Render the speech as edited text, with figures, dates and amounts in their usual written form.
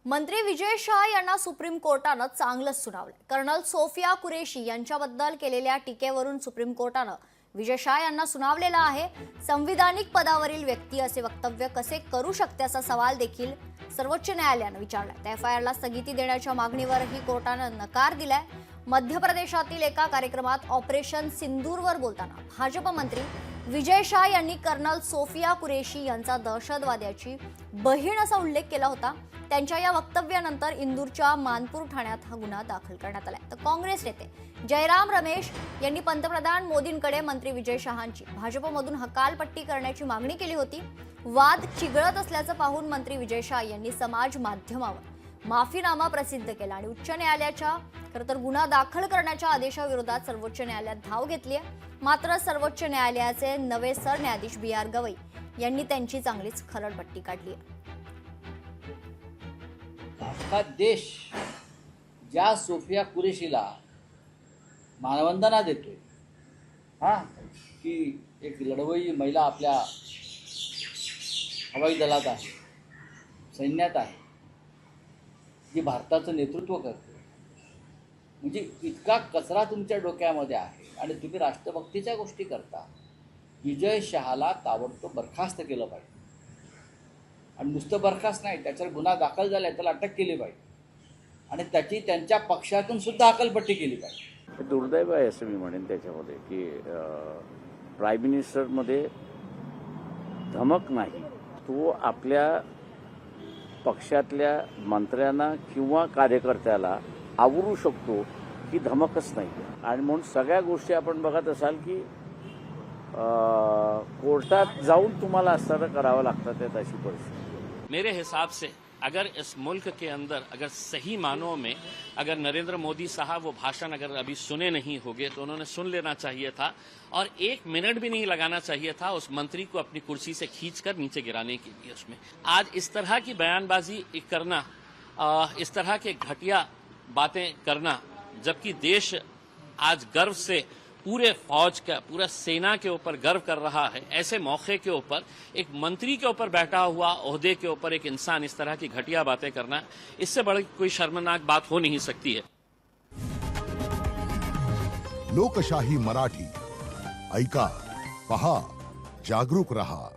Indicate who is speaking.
Speaker 1: मंत्री विजय शाह यांना सुप्रीम कोर्टानं चांगलंच सुनावलंय। कर्नल सोफिया कुरेशी यांच्याबद्दल केलेल्या टीकेवरून सुप्रीम कोर्टानं विजय शाह यांना सुनावलेलं आहे। संविधानिक पदावरील व्यक्ती असे वक्तव्य कसे करू शकते असा सवाल देखील सर्वोच्च न्यायालयानं विचारलाय। त्या एफआयआरला स्थगिती देण्याच्या मागणीवरही कोर्टानं नकार दिलाय। मध्य प्रदेशातील एका कार्यक्रमात ऑपरेशन सिंदूरवर बोलताना भाजप मंत्री विजय शाह यांनी कर्नल सोफिया कुरेशी यांचा दहशतवाद्याची बहीण असा उल्लेख केला होता। त्यांच्या या वक्तव्यानंतर इंदूरच्या मानपूर ठाण्यात हा गुन्हा दाखल करण्यात आलाय। तर काँग्रेस नेते जयराम रमेश यांनी पंतप्रधान मोदींकडे मंत्री विजय शाहांची भाजपमधून हकालपट्टी करण्याची मागणी केली होती। वाद चिघळत असल्याचं पाहून मंत्री विजय शाह यांनी समाज माध्यमावर माफीनामा प्रसिद्ध केला आणि उच्च न्यायालयाच्या खरंतर गुन्हा दाखल करण्याच्या आदेशाविरोधात सर्वोच्च न्यायालयात धाव घेतली आहे। मात्र सर्वोच्च न्यायालयाचे नवे सरन्यायाधीश BR गवई यांनी त्यांची चांगलीच खरडपट्टी काढली आहे।
Speaker 2: अख्खा देश ज्या सोफिया कुरेशीला मानवंदना देतोय की एक लढवई महिला आपल्या हवाई दलात आहे, सैन्यात आहे, जी भारताचं नेतृत्व करते, म्हणजे इतका कचरा तुमच्या डोक्यामध्ये आहे आणि तुम्ही राष्ट्रभक्तीच्या गोष्टी करता। विजय शहाला ताबडतोब बरखास्त केलं पाहिजे आणि नुसतं बरखास्त नाही, त्याच्यावर गुन्हा दाखल झाला त्याला अटक केली पाहिजे आणि त्याची त्यांच्या पक्षातून सुद्धा हकालपट्टी केली पाहिजे।
Speaker 3: दुर्दैव आहे असं मी म्हणेन त्याच्यामध्ये की प्राईम मिनिस्टरमध्ये धमक नाही। तो आपल्या पक्षातल्या मंत्र्यांना किंवा कार्यकर्त्याला आवरू शकतो की धमकच नाही। आणि म्हणून सगळ्या गोष्टी आपण बघत असाल की कोर्टात जाऊन तुम्हाला असं करावं लागतं त्यात अशी परिस्थिती।
Speaker 4: मेरे हिसाब से अगर इस मुल्क के अंदर अगर सही मानों में अगर नरेंद्र मोदी साहब वो भाषण अगर अभी सुने नहीं होंगे तो उन्होंने सुन लेना चाहिए था और 1 मिनट भी नहीं लगाना चाहिए था उस मंत्री को अपनी कुर्सी से खींचकर नीचे गिराने के लिए। उसमें आज इस तरह की बयानबाजी करना, इस तरह के घटिया बातें करना, जबकि देश आज गर्व से पूरे फौज का पूरा सेना के ऊपर गर्व कर रहा है, ऐसे मौके के ऊपर एक मंत्री के ऊपर बैठा हुआ ओहदे के ऊपर एक इंसान इस तरह की घटिया बातें करना, इससे बड़ी कोई शर्मनाक बात हो नहीं सकती है।
Speaker 5: लोकशाही मराठी ऐका, पहा, जागरूक रहा।